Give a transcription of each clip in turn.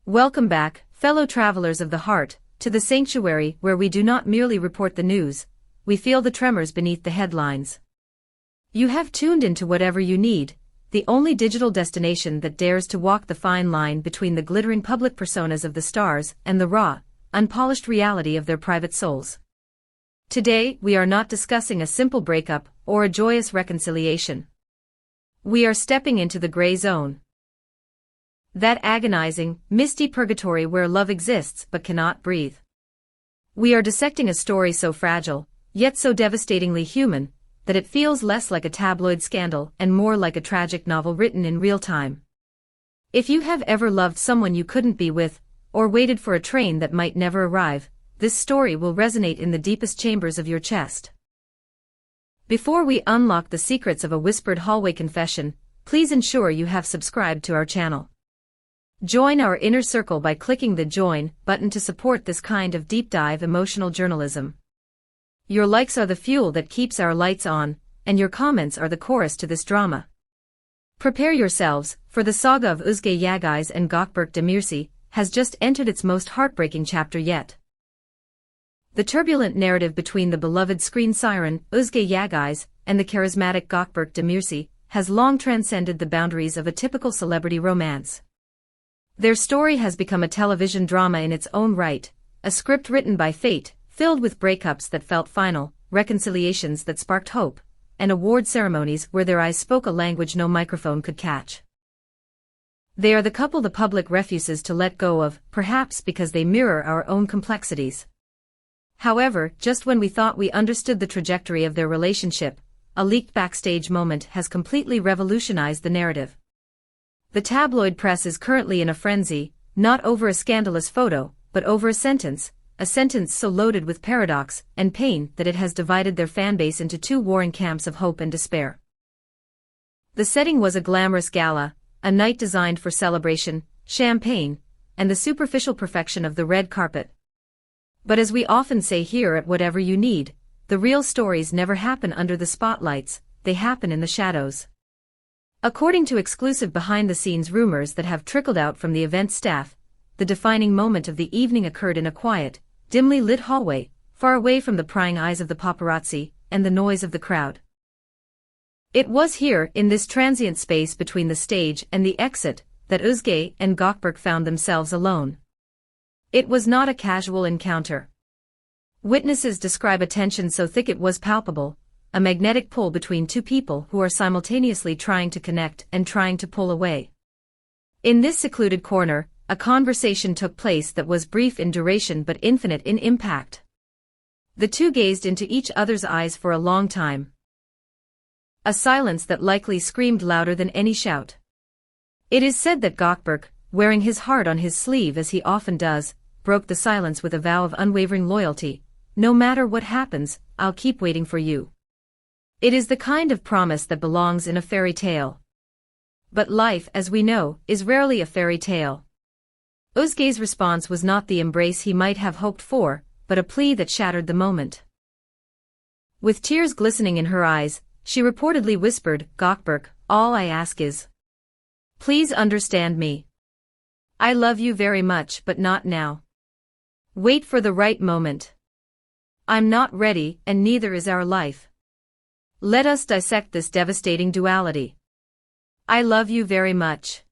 Welcome back, fellow travelers of the heart, to the sanctuary where we do not merely report the news, we feel the tremors beneath the headlines. You have tuned into whatever you need, the only digital destination that dares to walk the fine line between the glittering public personas of the stars and the raw, unpolished reality of their private souls. Today, we are not discussing a simple breakup or a joyous reconciliation. We are stepping into the gray zone. That agonizing, misty purgatory where love exists but cannot breathe. We are dissecting a story so fragile, yet so devastatingly human, that it feels less like a tabloid scandal and more like a tragic novel written in real time. If you have ever loved someone you couldn't be with, or waited for a train that might never arrive, this story will resonate in the deepest chambers of your chest. Before we unlock the secrets of a whispered hallway confession, please ensure you have subscribed to our channel. Join our inner circle by clicking the Join button to support this kind of deep dive emotional journalism. Your likes are the fuel that keeps our lights on, and your comments are the chorus to this drama. Prepare yourselves, for the saga of Özge Yağız and Gökberk Demirci has just entered its most heartbreaking chapter yet. The turbulent narrative between the beloved screen siren Özge Yağız and the charismatic Gawkberg Demirci has long transcended the boundaries of a typical celebrity romance. Their story has become a television drama in its own right, a script written by fate, filled with breakups that felt final, reconciliations that sparked hope, and award ceremonies where their eyes spoke a language no microphone could catch. They are the couple the public refuses to let go of, perhaps because they mirror our own complexities. However, just when we thought we understood the trajectory of their relationship, a leaked backstage moment has completely revolutionized the narrative. The tabloid press is currently in a frenzy, not over a scandalous photo, but over a sentence so loaded with paradox and pain that it has divided their fanbase into two warring camps of hope and despair. The setting was a glamorous gala, a night designed for celebration, champagne, and the superficial perfection of the red carpet. But as we often say here at Whatever You Need, the real stories never happen under the spotlights, they happen in the shadows. According to exclusive behind-the-scenes rumors that have trickled out from the event staff, the defining moment of the evening occurred in a quiet, dimly lit hallway, far away from the prying eyes of the paparazzi and the noise of the crowd. It was here, in this transient space between the stage and the exit, that Özge and Gawkberg found themselves alone. It was not a casual encounter. Witnesses describe a tension so thick it was palpable, a magnetic pull between two people who are simultaneously trying to connect and trying to pull away. In this secluded corner, a conversation took place that was brief in duration but infinite in impact. The two gazed into each other's eyes for a long time. A silence that likely screamed louder than any shout. It is said that Gawkberg, wearing his heart on his sleeve as he often does, broke the silence with a vow of unwavering loyalty. No matter what happens, I'll keep waiting for you. It is the kind of promise that belongs in a fairy tale. But life, as we know, is rarely a fairy tale. Özge's response was not the embrace he might have hoped for, but a plea that shattered the moment. With tears glistening in her eyes, she reportedly whispered, "Gawkberg, all I ask is, please understand me. I love you very much but not now. Wait for the right moment. I'm not ready and neither is our life. Let us dissect this devastating duality. I love you very much."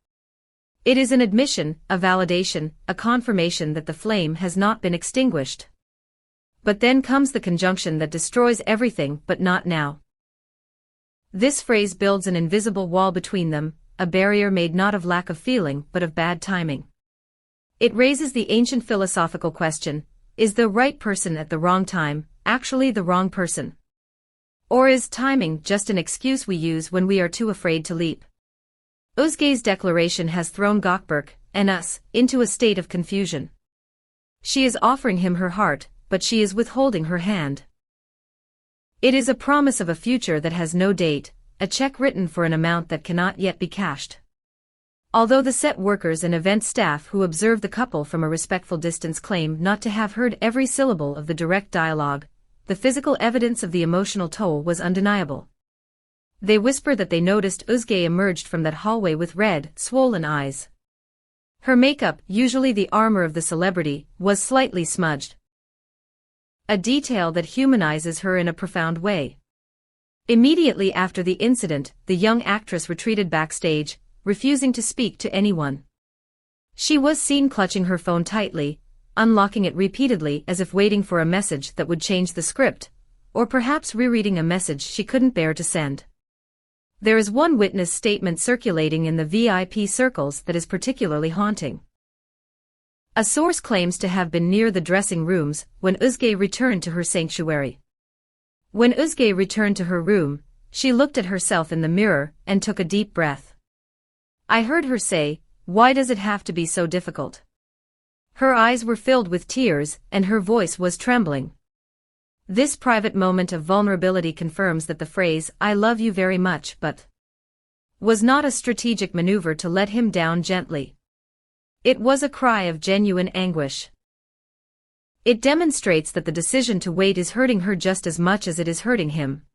It is an admission, a validation, a confirmation that the flame has not been extinguished. But then comes the conjunction that destroys everything but not now. This phrase builds an invisible wall between them, a barrier made not of lack of feeling but of bad timing. It raises the ancient philosophical question, is the right person at the wrong time actually the wrong person? Or is timing just an excuse we use when we are too afraid to leap? Özge's declaration has thrown Gawkberg, and us, into a state of confusion. She is offering him her heart, but she is withholding her hand. It is a promise of a future that has no date, a check written for an amount that cannot yet be cashed. Although the set workers and event staff who observed the couple from a respectful distance claim not to have heard every syllable of the direct dialogue, the physical evidence of the emotional toll was undeniable. They whisper that they noticed Özge emerged from that hallway with red, swollen eyes. Her makeup, usually the armor of the celebrity, was slightly smudged. A detail that humanizes her in a profound way. Immediately after the incident, the young actress retreated backstage, refusing to speak to anyone. She was seen clutching her phone tightly, unlocking it repeatedly as if waiting for a message that would change the script, or perhaps rereading a message she couldn't bear to send. There is one witness statement circulating in the VIP circles that is particularly haunting. A source claims to have been near the dressing rooms when Özge returned to her sanctuary. When Özge returned to her room, she looked at herself in the mirror and took a deep breath. I heard her say, "Why does it have to be so difficult?" Her eyes were filled with tears and her voice was trembling. This private moment of vulnerability confirms that the phrase, "I love you very much but," was not a strategic maneuver to let him down gently. It was a cry of genuine anguish. It demonstrates that the decision to wait is hurting her just as much as it is hurting him.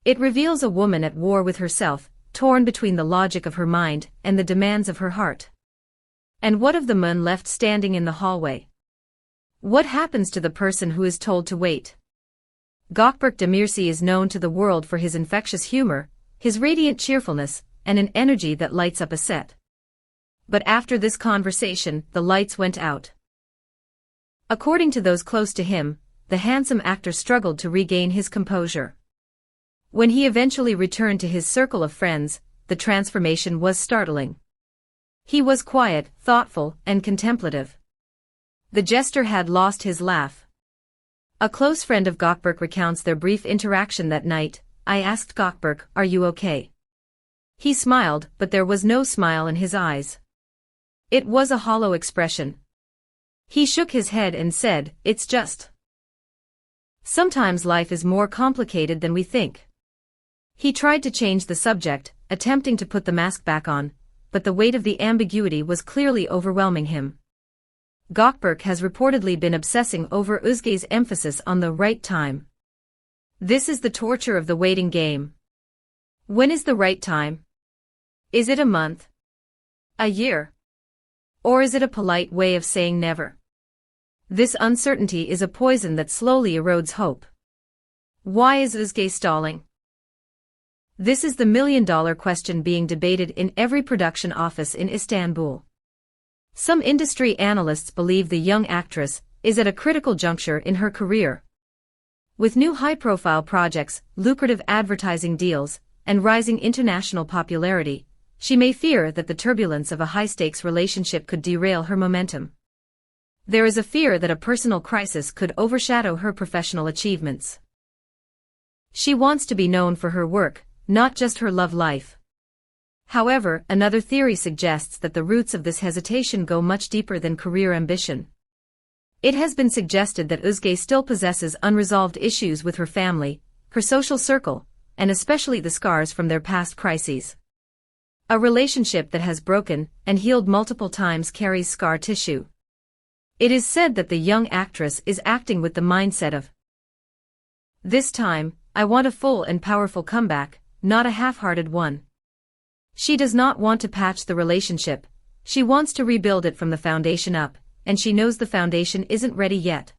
It reveals a woman at war with herself, torn between the logic of her mind and the demands of her heart. And what of the man left standing in the hallway? What happens to the person who is told to wait? Gökberk Demirci is known to the world for his infectious humor, his radiant cheerfulness, and an energy that lights up a set. But after this conversation, the lights went out. According to those close to him, the handsome actor struggled to regain his composure. When he eventually returned to his circle of friends, the transformation was startling. He was quiet, thoughtful, and contemplative. The jester had lost his laugh. A close friend of Gawkberg recounts their brief interaction that night. I asked Gawkberg, "Are you okay?" He smiled, but there was no smile in his eyes. It was a hollow expression. He shook his head and said, "It's just. Sometimes life is more complicated than we think." He tried to change the subject, attempting to put the mask back on, but the weight of the ambiguity was clearly overwhelming him. Gawkberg has reportedly been obsessing over Özge's emphasis on the right time. This is the torture of the waiting game. When is the right time? Is it a month? A year? Or is it a polite way of saying never? This uncertainty is a poison that slowly erodes hope. Why is Özge stalling? This is the million-dollar question being debated in every production office in Istanbul. Some industry analysts believe the young actress is at a critical juncture in her career. With new high-profile projects, lucrative advertising deals, and rising international popularity, she may fear that the turbulence of a high-stakes relationship could derail her momentum. There is a fear that a personal crisis could overshadow her professional achievements. She wants to be known for her work, not just her love life. However, another theory suggests that the roots of this hesitation go much deeper than career ambition. It has been suggested that Özge still possesses unresolved issues with her family, her social circle, and especially the scars from their past crises. A relationship that has broken and healed multiple times carries scar tissue. It is said that the young actress is acting with the mindset of, "This time, I want a full and powerful comeback, not a half-hearted one." She does not want to patch the relationship, she wants to rebuild it from the foundation up, and she knows the foundation isn't ready yet.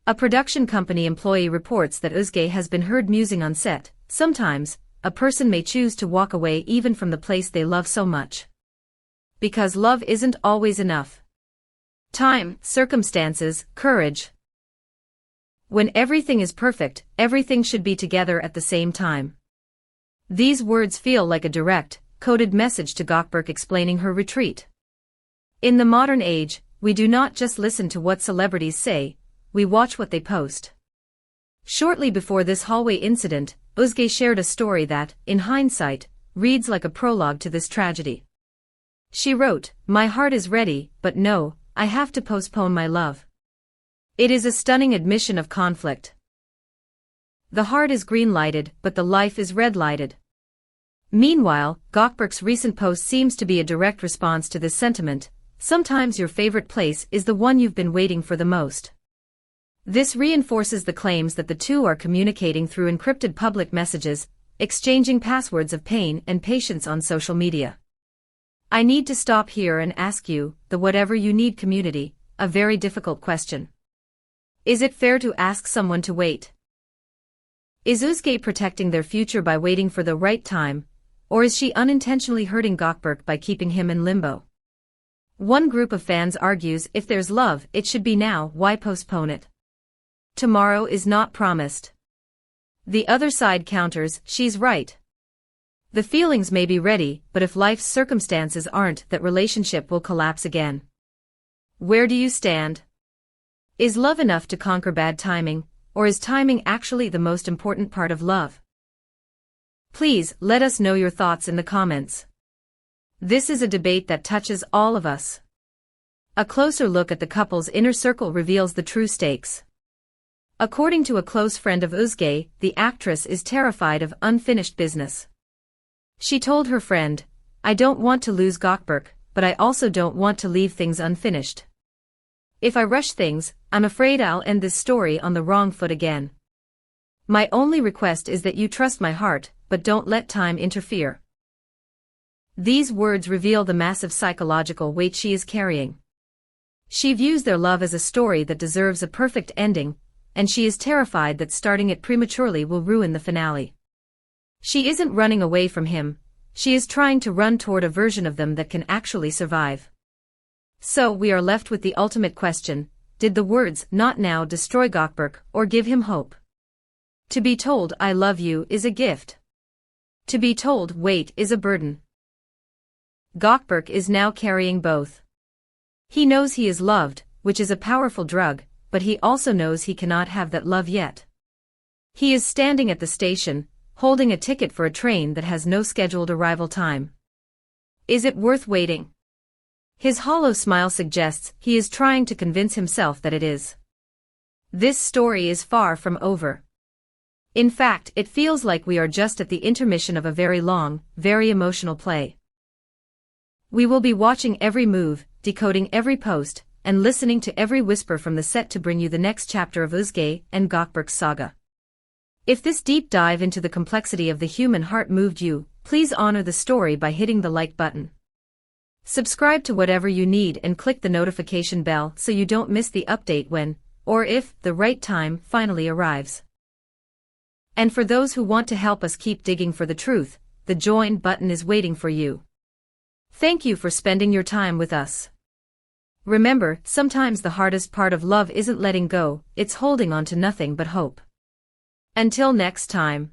A production company employee reports that Özge has been heard musing on set. Sometimes, a person may choose to walk away even from the place they love so much. Because love isn't always enough. Time, circumstances, courage. When everything is perfect, everything should be together at the same time. These words feel like a direct, coded message to Gawkberg explaining her retreat. In the modern age, we do not just listen to what celebrities say, we watch what they post. Shortly before this hallway incident, Özge shared a story that, in hindsight, reads like a prologue to this tragedy. She wrote, "My heart is ready, but no, I have to postpone my love." It is a stunning admission of conflict. The heart is green-lighted, but the life is red-lighted. Meanwhile, Gawkberg's recent post seems to be a direct response to this sentiment. Sometimes your favorite place is the one you've been waiting for the most. This reinforces the claims that the two are communicating through encrypted public messages, exchanging passwords of pain and patience on social media. I need to stop here and ask you, the whatever you need community, a very difficult question. Is it fair to ask someone to wait? Is Özge protecting their future by waiting for the right time, or is she unintentionally hurting Gawkberg by keeping him in limbo? One group of fans argues if there's love, it should be now, why postpone it? Tomorrow is not promised. The other side counters, she's right. The feelings may be ready, but if life's circumstances aren't, that relationship will collapse again. Where do you stand? Is love enough to conquer bad timing, or is timing actually the most important part of love? Please, let us know your thoughts in the comments. This is a debate that touches all of us. A closer look at the couple's inner circle reveals the true stakes. According to a close friend of Usuzge, the actress is terrified of unfinished business. She told her friend, "I don't want to lose Gawkberg, but I also don't want to leave things unfinished. If I rush things, I'm afraid I'll end this story on the wrong foot again. My only request is that you trust my heart, but don't let time interfere." These words reveal the massive psychological weight she is carrying. She views their love as a story that deserves a perfect ending, and she is terrified that starting it prematurely will ruin the finale. She isn't running away from him, she is trying to run toward a version of them that can actually survive. So we are left with the ultimate question: did the words "not now" destroy Gawkberg or give him hope? To be told "I love you" is a gift. To be told "wait" is a burden. Gawkberg is now carrying both. He knows he is loved, which is a powerful drug, but he also knows he cannot have that love yet. He is standing at the station, holding a ticket for a train that has no scheduled arrival time. Is it worth waiting? His hollow smile suggests he is trying to convince himself that it is. This story is far from over. In fact, it feels like we are just at the intermission of a very long, very emotional play. We will be watching every move, decoding every post, and listening to every whisper from the set to bring you the next chapter of Özge and Gawkberg's saga. If this deep dive into the complexity of the human heart moved you, please honor the story by hitting the like button. Subscribe to whatever you need and click the notification bell so you don't miss the update when, or if, the right time finally arrives. And for those who want to help us keep digging for the truth, the join button is waiting for you. Thank you for spending your time with us. Remember, sometimes the hardest part of love isn't letting go, it's holding on to nothing but hope. Until next time.